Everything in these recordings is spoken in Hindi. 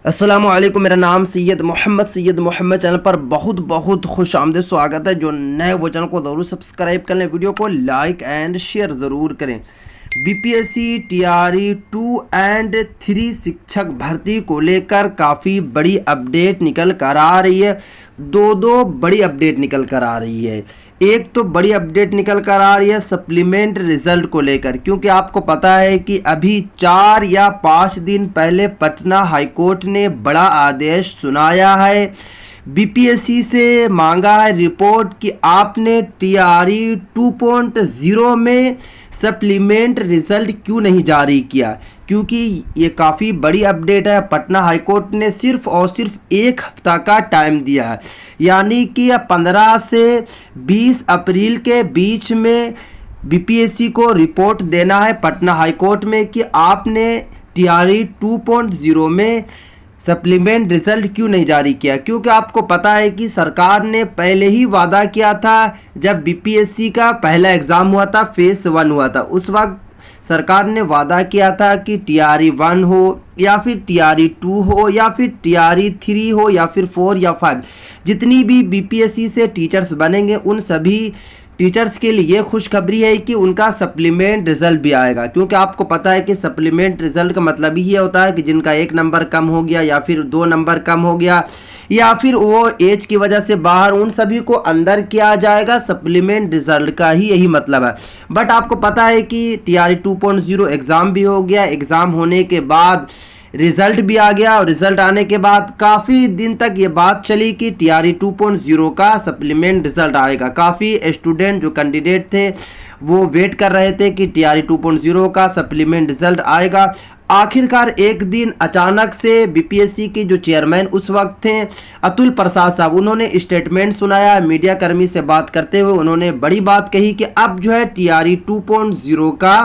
अस्सलामुअलैकुम। मेरा नाम सैयद मोहम्मद चैनल पर बहुत बहुत खुश आमदीद स्वागत है। जो नए वो चैनल को ज़रूर सब्सक्राइब कर लें, वीडियो को लाइक एंड शेयर ज़रूर करें। बीपीएससी टीआरई 2 एंड 3 शिक्षक भर्ती को लेकर काफ़ी बड़ी अपडेट निकल कर आ रही है। दो बड़ी अपडेट निकल कर आ रही है। एक तो बड़ी अपडेट निकल कर आ रही है सप्लीमेंट रिजल्ट को लेकर, क्योंकि आपको पता है कि अभी 4 या 5 दिन पहले पटना हाईकोर्ट ने बड़ा आदेश सुनाया है। बीपीएससी से मांगा है रिपोर्ट कि आपने टीआरई 2.0 में सप्लीमेंट रिजल्ट क्यों नहीं जारी किया, क्योंकि ये काफ़ी बड़ी अपडेट है। पटना हाईकोर्ट ने सिर्फ और सिर्फ 1 हफ्ता का टाइम दिया है, यानी कि 15 से 20 अप्रैल के बीच में बीपीएससी को रिपोर्ट देना है पटना हाईकोर्ट में कि आपने टीआरई 2.0 में सप्लीमेंट रिजल्ट क्यों नहीं जारी किया। क्योंकि आपको पता है कि सरकार ने पहले ही वादा किया था, जब बीपीएससी का पहला एग्ज़ाम हुआ था, फेज 1 हुआ था, उस वक्त सरकार ने वादा किया था कि टीआरई 1 हो या फिर टीआरई 2 हो या फिर टीआरई 3 हो या फिर 4 या 5, जितनी भी बीपीएससी से टीचर्स बनेंगे उन सभी टीचर्स के लिए खुशखबरी है कि उनका सप्लीमेंट रिजल्ट भी आएगा। क्योंकि आपको पता है कि सप्लीमेंट रिजल्ट का मतलब ही ये होता है कि जिनका 1 नंबर कम हो गया या फिर 2 नंबर कम हो गया या फिर वो एज की वजह से बाहर, उन सभी को अंदर किया जाएगा। सप्लीमेंट रिजल्ट का ही यही मतलब है। बट आपको पता है कि टीआरई 2.0 एग्ज़ाम भी हो गया, एग्ज़ाम होने के बाद रिजल्ट भी आ गया और रिजल्ट आने के बाद काफ़ी दिन तक ये बात चली कि टीआरई 2.0 का सप्लीमेंट रिजल्ट आएगा। काफ़ी स्टूडेंट जो कैंडिडेट थे वो वेट कर रहे थे कि टीआरई 2.0 का सप्लीमेंट रिजल्ट आएगा। आखिरकार एक दिन अचानक से बीपीएससी के जो चेयरमैन उस वक्त थे अतुल प्रसाद साहब, उन्होंने स्टेटमेंट सुनाया। मीडिया कर्मी से बात करते हुए उन्होंने बड़ी बात कही कि अब जो है टीआरई 2.0 का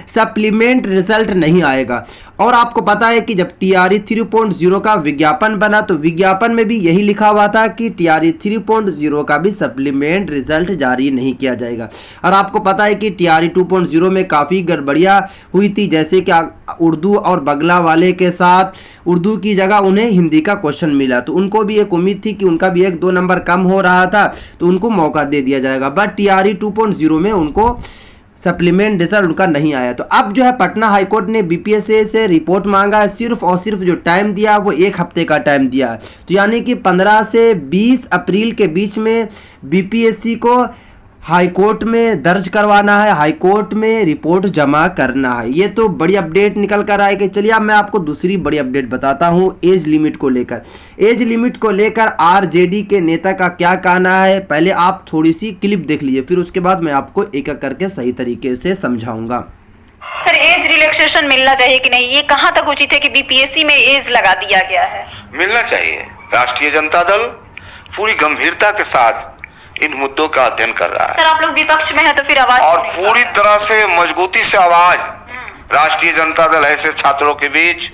सप्लीमेंट रिजल्ट नहीं आएगा। और आपको पता है कि जब टीआरई 3.0 का विज्ञापन बना तो विज्ञापन में भी यही लिखा हुआ था कि टीआरई 3.0 का भी सप्लीमेंट रिजल्ट जारी नहीं किया जाएगा। और आपको पता है कि टीआरई 2.0 में काफ़ी गड़बड़ियाँ हुई थी, जैसे कि उर्दू और बगला वाले के साथ उर्दू की जगह उन्हें हिंदी का क्वेश्चन मिला, तो उनको भी एक उम्मीद थी कि उनका भी 1-2 नंबर कम हो रहा था तो उनको मौका दे दिया जाएगा। बट टीआरई 2.0 में उनको सप्लीमेंट रिजल्ट उनका नहीं आया। तो अब जो है पटना हाईकोर्ट ने बीपीएससी से रिपोर्ट मांगा है। सिर्फ और सिर्फ जो टाइम दिया वो 1 हफ्ते का टाइम दिया है। तो यानी कि 15 से 20 अप्रैल के बीच में बीपीएससी को हाईकोर्ट में दर्ज करवाना है, हाईकोर्ट में रिपोर्ट जमा करना है। ये तो बड़ी अपडेट निकल कर आएगी। चलिए अब मैं आपको दूसरी बड़ी अपडेट बताता हूँ एज लिमिट को लेकर। एज लिमिट को लेकर आरजेडी के नेता का क्या कहना है, पहले आप थोड़ी सी क्लिप देख लीजिए, फिर उसके बाद मैं आपको एक एक करके सही तरीके से समझाऊंगा। सर, एज रिलैक्सेशन मिलना चाहिए कि नहीं, ये कहाँ तक उचित है कि बीपीएससी में एज लगा दिया गया है? मिलना चाहिए। राष्ट्रीय जनता दल पूरी गंभीरता के साथ इन मुद्दों का अध्ययन कर रहा है। सर, आप लोग विपक्ष में हैं तो फिर आवाज और पूरी तरह से मजबूती से आवाज राष्ट्रीय जनता दल ऐसे छात्रों के बीच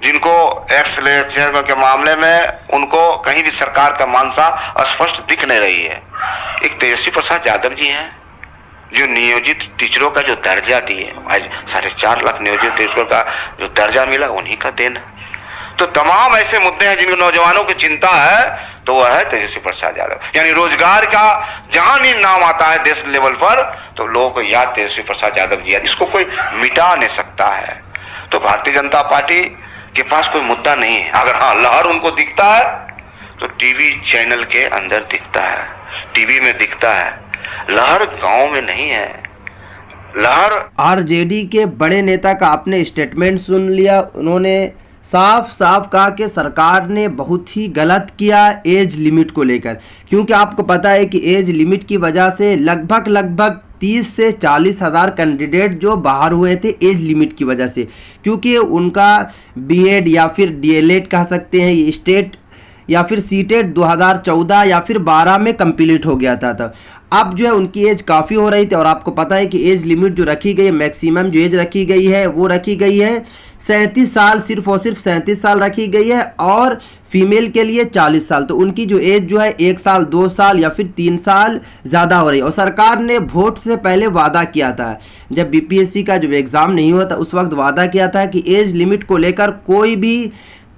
जिनको एक्स लेक्चर के मामले में उनको कहीं भी सरकार का मानसा स्पष्ट दिख नहीं रही है। एक तेजस्वी प्रसाद यादव जी हैं जो नियोजित टीचरों का जो दर्जा दिए, आज 4.5 लाख नियोजित टीचरों का जो दर्जा मिला उन्हीं का देन है। तो तमाम ऐसे मुद्दे हैं जिनको नौजवानों की चिंता है, तो वह है तेजस्वी प्रसाद यादव। यानी रोजगार का जहां भी नाम आता है देश लेवल पर तो लोगों को याद तेजस्वी प्रसाद यादव जी है। इसको कोई मिटा नहीं सकता है। तो भारतीय जनता पार्टी के पास कोई मुद्दा नहीं है। अगर हाँ लहर उनको दिखता है तो टीवी चैनल के अंदर दिखता है, टीवी में दिखता है। लहर गांव में नहीं है। लहर आरजेडी के बड़े नेता का आपने स्टेटमेंट सुन लिया। उन्होंने साफ साफ कहा कि सरकार ने बहुत ही गलत किया एज लिमिट को लेकर, क्योंकि आपको पता है कि एज लिमिट की वजह से लगभग 30 से 40 हज़ार कैंडिडेट जो बाहर हुए थे एज लिमिट की वजह से, क्योंकि उनका बीएड या फिर डीएलएड कह सकते हैं ये स्टेट या फिर सीटेट 2014 या फिर 12 में कंप्लीट हो गया था। अब जो है उनकी एज काफ़ी हो रही थी। और आपको पता है कि एज लिमिट जो रखी गई है, मैक्सिमम जो एज रखी गई है वो रखी गई है 37 साल, सिर्फ और सिर्फ 37 साल रखी गई है। और फीमेल के लिए 40 साल। तो उनकी जो एज जो है 1 साल 2 साल या फिर 3 साल ज़्यादा हो रही है। और सरकार ने वोट से पहले वादा किया था, जब बीपीएससी का जो एग्ज़ाम नहीं हुआ था उस वक्त वादा किया था कि एज लिमिट को लेकर कोई भी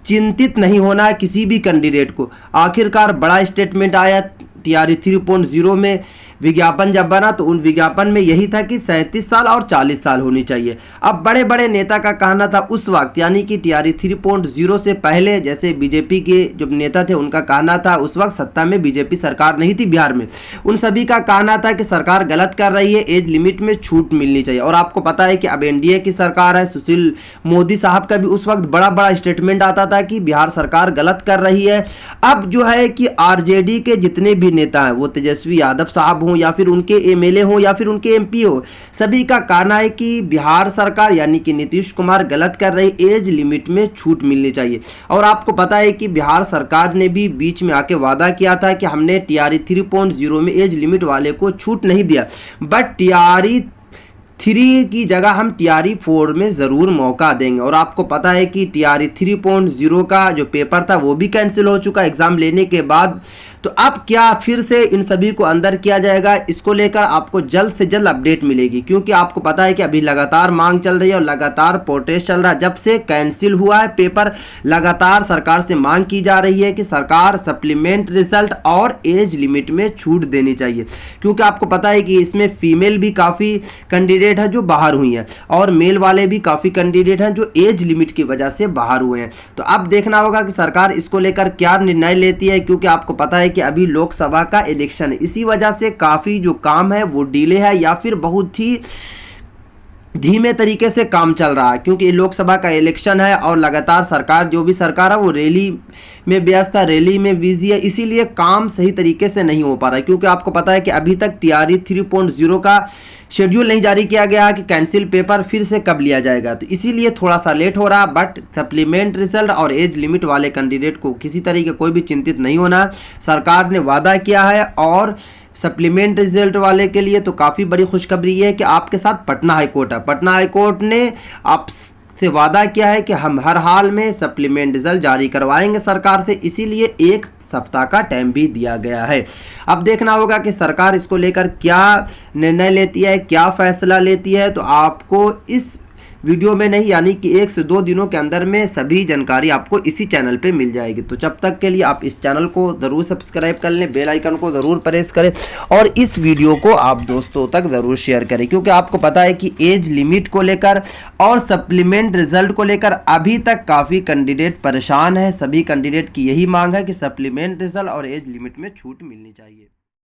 चिंतित नहीं होना है किसी भी कैंडिडेट को। आखिरकार बड़ा स्टेटमेंट आया TRE 3.0 में, विज्ञापन जब बना तो उन विज्ञापन में यही था कि 37 साल और 40 साल होनी चाहिए। अब बड़े बड़े नेता का कहना था उस वक्त, यानी कि TRE 3.0 से पहले, जैसे बीजेपी के जो नेता थे उनका कहना था, उस वक्त सत्ता में बीजेपी सरकार नहीं थी बिहार में, उन सभी का कहना था कि सरकार गलत कर रही है, एज लिमिट में छूट मिलनी चाहिए। और आपको पता है कि अब NDA की सरकार है, सुशील मोदी साहब का भी उस वक्त बड़ा बड़ा स्टेटमेंट आता था कि बिहार सरकार गलत कर रही है। अब जो है कि RJD के जितने भी नेता हैं, वो तेजस्वी यादव साहब या फिर उनके MLA हो या फिर उनके MP हो, सभी का कहना है कि बिहार सरकार यानी कि नीतीश कुमार गलत कर रही, एज लिमिट में छूट मिलनी चाहिए। और आपको पता है कि बिहार सरकार ने भी बीच में आके वादा किया था कि हमने TRE 3.0 में एज लिमिट वाले को छूट नहीं दिया, बट TRE 3 की जगह हम TRE 4 में ज़रूर मौका देंगे। और आपको पता है कि TRE 3.0 का जो पेपर था वो भी कैंसिल हो चुका एग्ज़ाम लेने के बाद। तो अब क्या फिर से इन सभी को अंदर किया जाएगा, इसको लेकर आपको जल्द से जल्द अपडेट मिलेगी, क्योंकि आपको पता है कि अभी लगातार मांग चल रही है और लगातार प्रोटेस्ट चल रहा है। जब से कैंसिल हुआ है पेपर, लगातार सरकार से मांग की जा रही है कि सरकार सप्लीमेंट रिजल्ट और एज लिमिट में छूट देनी चाहिए, क्योंकि आपको पता है कि इसमें फीमेल भी काफ़ी कैंडिडेट है जो बाहर हुई हैं और मेल वाले भी काफ़ी कैंडिडेट हैं जो एज लिमिट की वजह से बाहर हुए हैं। तो अब देखना होगा कि सरकार इसको लेकर क्या निर्णय लेती है, क्योंकि आपको पता है कि अभी लोकसभा का इलेक्शन है, इसी वजह से काफी जो काम है वो डिले है या फिर बहुत ही धीमे तरीके से काम चल रहा है, क्योंकि लोकसभा का इलेक्शन है और लगातार सरकार, जो भी सरकार है वो रैली में व्यस्त है, रैली में बिजी है, इसीलिए काम सही तरीके से नहीं हो पा रहा है। क्योंकि आपको पता है कि अभी तक TRE 3.0 का शेड्यूल नहीं जारी किया गया कि कैंसिल पेपर फिर से कब लिया जाएगा, तो इसीलिए थोड़ा सा लेट हो रहा। बट सप्लीमेंट रिजल्ट और एज लिमिट वाले कैंडिडेट को किसी तरीके कोई भी चिंतित नहीं होना, सरकार ने वादा किया है। और सप्लीमेंट रिजल्ट वाले के लिए तो काफ़ी बड़ी खुशखबरी है कि आपके साथ पटना हाईकोर्ट है। पटना हाईकोर्ट ने आपसे वादा किया है कि हम हर हाल में सप्लीमेंट रिजल्ट जारी करवाएंगे सरकार से, इसीलिए एक सप्ताह का टाइम भी दिया गया है। अब देखना होगा कि सरकार इसको लेकर क्या निर्णय लेती है, क्या फैसला लेती है। तो आपको इस वीडियो में नहीं, यानी कि 1 से 2 दिनों के अंदर में सभी जानकारी आपको इसी चैनल पे मिल जाएगी। तो जब तक के लिए आप इस चैनल को ज़रूर सब्सक्राइब कर लें, बेल आइकन को ज़रूर प्रेस करें और इस वीडियो को आप दोस्तों तक ज़रूर शेयर करें, क्योंकि आपको पता है कि एज लिमिट को लेकर और सप्लीमेंट रिजल्ट को लेकर अभी तक काफ़ी कैंडिडेट परेशान है। सभी कैंडिडेट की यही मांग है कि सप्लीमेंट रिजल्ट और एज लिमिट में छूट मिलनी चाहिए।